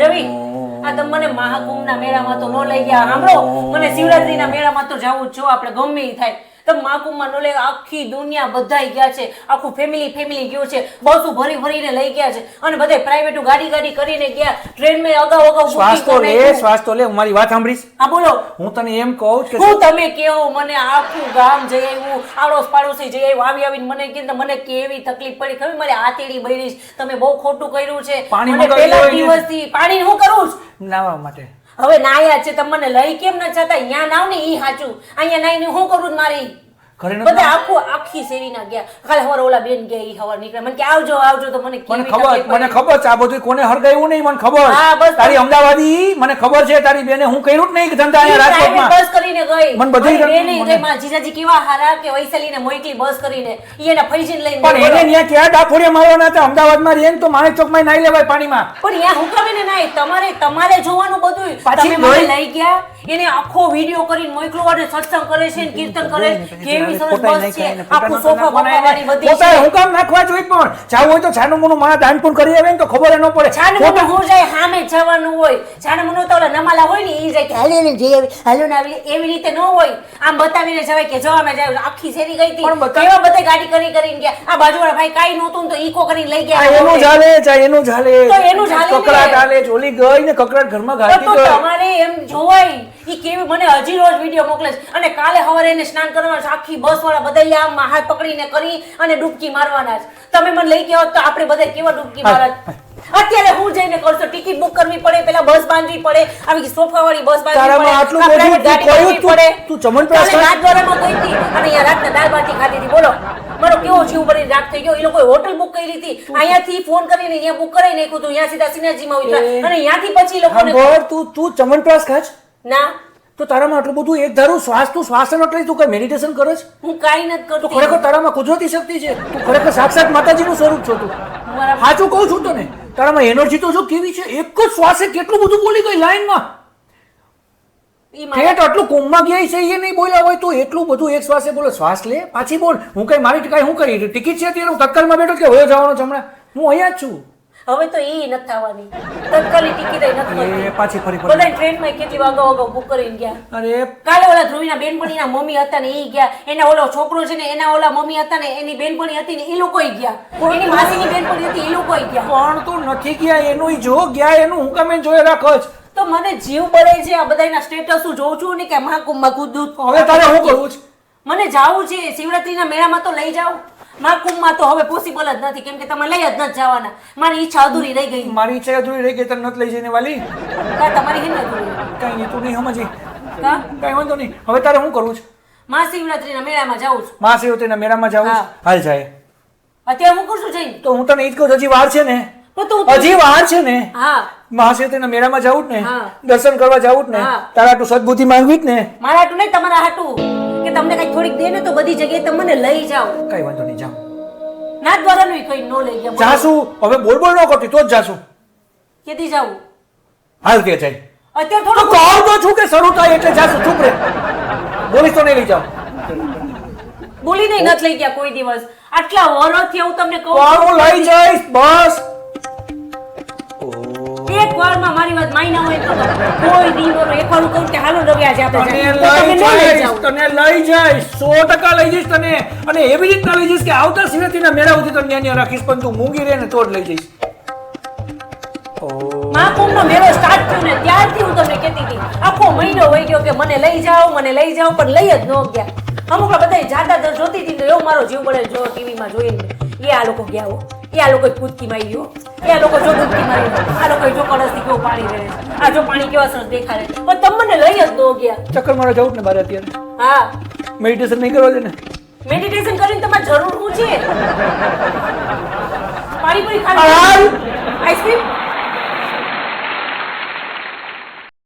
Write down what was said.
રવિ આ તમે મને મહાકુંભના મેળામાં તો ન લઈ ગયા. સાંભળો, મને શિવરાત્રીના મેળામાં તો જવું જ જો, આપણે ગમે ઈ થાય. તમે મહાકુંભમાં ન લઈ, આખી દુનિયા બધાય ગયા છે, આખું ફેમિલી ગયું છે, બસો ભરીને લઈ ગયા છે, અને બધા પ્રાઇવેટ ગાડી કરીને ગયા, ટ્રેનમાં અગાઉ શ્વાસ તો લે. મારી વાત સાંભળીશ? હા બોલો. હું તને એમ કહું કે હું તમે કેવો મને આખું ગામ જઈ આવ્યું, આડોશ પાડોશી જઈ આવ્યું, આવીને મને કીધું મને કેવી તકલીફ પડી ખબર, મારી આતેડી બળી, તમે બહુ ખોટું કર્યું છે. પાણી પહેલા દિવસથી પાણી હું કરું છું નાવા માટે. હવે નાયા છે, તમે મને લઈ કેમ ન જતા? અહીંયા નાવ ને ઈ સાચું, અહીંયા નાઈને હું કરું મારી બધા આખી શેરી ના ગયા. કાલે હવાર ઓલા બેન ગયા, ઈ હવાર નીકળ્યા, મને કે આવજો તો મને ખબર છે આ બધું કોને હરગાયું નહીં, મને ખબર. તારી અમદાવાદી મને ખબર છે, તારી બેને હું કર્યું જ નહીં ધંધા અહીંયા રાજકોટમાં બસ કરીને ગઈ. મને બધી બેન ગઈ, માં જીજાજી કેવા હારા કે વૈશાલીને મોકલી બસ કરીને, ઈ એના ફૈજીને લઈને. પણ એને ત્યાં ક્યાં ડાફોડિયા મારવાના હતા? અમદાવાદમાં રહે તો માણેક ચોકમાં નાઈ લેવાય પાણીમાં. પણ ત્યાં હુકાવીને નાય, તમારે જોવાનું બધું. તમે મને લઈ ગયા, એને આખો વિડિયો કરીને મોકલો, અને સત્સંગ કરે છે, કીર્તન કરે છે, હું કામ નાખવા જોઈએ? પણ જાવું હોય તો છાનું મોનું મારા દાન પણ કરી આવે ને તો ખબર ન પડે. છાનું મોનું હું જાય સામે જવાનું હોય, છાનું મોનું તો ઓલા નમાલા હોય ને ઈ જાય કે હાલે ને જઈ આવી, હાલો ને આવી, એવી રીતે ન હોય. આમ બતાવીને જવાય કે જો અમે જાય. આખી શેરી ગઈ હતી, કેવા બધા ગાડી કરીને ગયા. આ બાજુવાળા ભાઈ કાઈ નહોતું તો ઈકો કરીને લઈ ગયા. એનું ચાલે એનું ચાલે તો એનું ચાલે. કકડાટ હાલે, ચોલી ગઈ ને કકડાટ ઘરમાં ગાડી ગઈ. તમારે એમ જોવાય ઈ કેવી મને હજી રોજ વિડિયો મોકલે છે. અને કાલે સવારે એને સ્નાન કરવાનું, આખી બસ વાળા બધા આમ હાથ પકડીને કરી અને ડૂબકી મારવાના છે. તમે મને લઈ ગયા હોત તો આપણે બધા કેવા ડૂબકી મારત. અત્યારે હું જઈને કરશો, ટિકિટ બુક કરવી પડે, પેલા બસ બાંધવી પડે, આવી સોફા વાળી બસ બાંધવી પડે. તું ચમનપ્રાસ નાથદ્વારામાં ગઈ હતી અને અહીંયા રાતના દાળ બાટી ખાધી હતી. બોલો મારો કેવો જીવ ભરીને રાત થઈ ગયો. એ લોકોએ હોટલ બુક કરી હતી, અહીંયાથી ફોન કરીને અહીંયા બુક કરાવી નાખ્યું હતું, અહીંયા સીધા સિનાજીમાં ઉતર્યા, અને અહીંયાથી પછી લોકોને તું ચમનપ્રાસ ખાચ ના. તો તારામાં આટલું બધું એક ધારું શ્વાસ એટલે તું કઈ મેડિટેશન કરે છે? હું કાઈ નથી કરતો. ખરેખર તારામાં કુદરતી શક્તિ છે. તું ખરેખર સાક્ષાત માતાજીનું સ્વરૂપ છો. તું સાચું કહું છું તને, તારામાં એનર્જી તો જો કેવી છે. એક જ શ્વાસે કેટલું બધું બોલી ગઈ લાઈનમાં. ઠેઠ આટલું કોમમાં ગયા છે એ નહીં બોલ્યા હોય તો એટલું બધું એક શ્વાસે બોલો. શ્વાસ લે પાછી બોલ. હું કઈ મારી કઈ હું કરી ટિકિટ છે અત્યારે હું તત્કાલમાં બેઠો કે વયો જવાનો હમણાં? હું અહીંયા જ છું. હવે તો ઈ નથી થવાની. તત્કાલી ટિકિટ નથી. પાછી ફરી બધા ટ્રેનમાં કેટલી વાગો બુક કરીને ગયા. અરે કાલે ઓલા ધ્રુવીના બેનપણીના મમ્મી હતા ને ઈ ગયા, એના ઓલો છોકરો છે ને એના ઓલા મમ્મી હતા ને એની બેનપણી હતી ને એ લોકોય ગયા, એની માસીની બેનપણી હતી એ લોકોય ગયા. પણ તો નથી ગયા એનું જો ગયા એનું હું કામે જોઈ રાખો જ. તો મને જીવ બળે છે આ બધાના સ્ટેટસ જોઉં છું ને કે મહાકુંભમાં કૂદું. હવે તારે શું કરવું છે? મને જાવું છે શિવરાત્રીના મેળામાં તો લઈ જાવ. મહાકુંભમાં તો હવે પોસિબલ જ નથી, કેમ કે તમે લઈ જ નથી જવાના. મારી ઈચ્છા અધૂરી રહી ગઈ. મારી ઈચ્છા અધૂરી રહી ગઈ તને નથી લઈ જઈને વાલી. તમારી હિંમત અધૂરી. કઈ નહીં, તું નહીં સમજી. કઈ વાંધો નહીં. હવે તારે શું કરવું છે? મહાશિવરાત્રીના મેળામાં જાઉં છું. મહાશિવરાત્રીના મેળામાં જાઉં હાલ જાય. અત્યારે હું કરશું જઈને? તો હું તને ઈ જ કહું, હજી વાર છે ને. હજી વાર છે ને. હા, મહાશિવરાત્રીના મેળામાં જાવું જ ને, દર્શન કરવા જાવું જ ને, તારા હાટુ સદબુદ્ધિ માંગવી જ ને. મારા હાટુ નહીં, તમારા હાટુ. કે તમને કઈ થોડીક દે ને તો બધી જગ્યાએ તમે મને લઈ જાઓ. કઈ વાંધો નહીં, જાવ. નાથદ્વારાનું કઈ નો લઈ ગયા. જાશું હવે બોલ ન કરતી તો જ જાશું. કેથી જાવું? હાલ કે જાય. અત્યારે થોડું કહું તો છું કે શરૂ થાય એટલે જાશું. ચૂપ રે, બોલીશ તો નહીં લઈ જાવ. બોલી નહીં નથી લઈ ગયા કોઈ દિવસ. આટલા વર્ષથી હું તમને કહું હું લઈ જઈશ બસ. એક વારમાં મારી વાત માયના હોય તો કોઈ દિવસ એક વાર કહું કે હાલો રવિ આજે આપણે તને લઈ જઈશ 100% લઈ જઈશ તને. અને એવી રીતના લઈ જઈશ કે આવતા શિવરાત્રીના મેળા સુધી તને ત્યાં રાખીશ, પણ તું મૂંગી રહે ને તો જ લઈ જઈશ. મહાકુંભનો મેળો સ્ટાર્ટ થયો ને ત્યારથી હું તમને કહેતી હતી, આખો મહિનો વહી ગયો કે મને લઈ જાઓ પણ લઈ જ ન ગયા. અમુક બધા જાતા જોતી હતી તો એવો મારો જીવ બળે જો ટીવીમાં જોઈને એ આ લોકો ગયા હો, એ આ લોકો કૂદકી મારી ગયો, એ આ લોકો જો કૂદકી મારી, આ લોકો જો કળશથી કેવું પાણી રહે, આ જો પાણી કેવા સરસ દેખાડે, પણ તમને લઈ જ ન ગયા. ચક્કર મારવા જવું ને મારે અત્યારે. હા, મેડિટેશન નહીં કરવા દે ને. મેડિટેશન કરીને તમારે જરૂર શું છે? પાણીપુરી ખાવી, આઈસ્ક્રીમ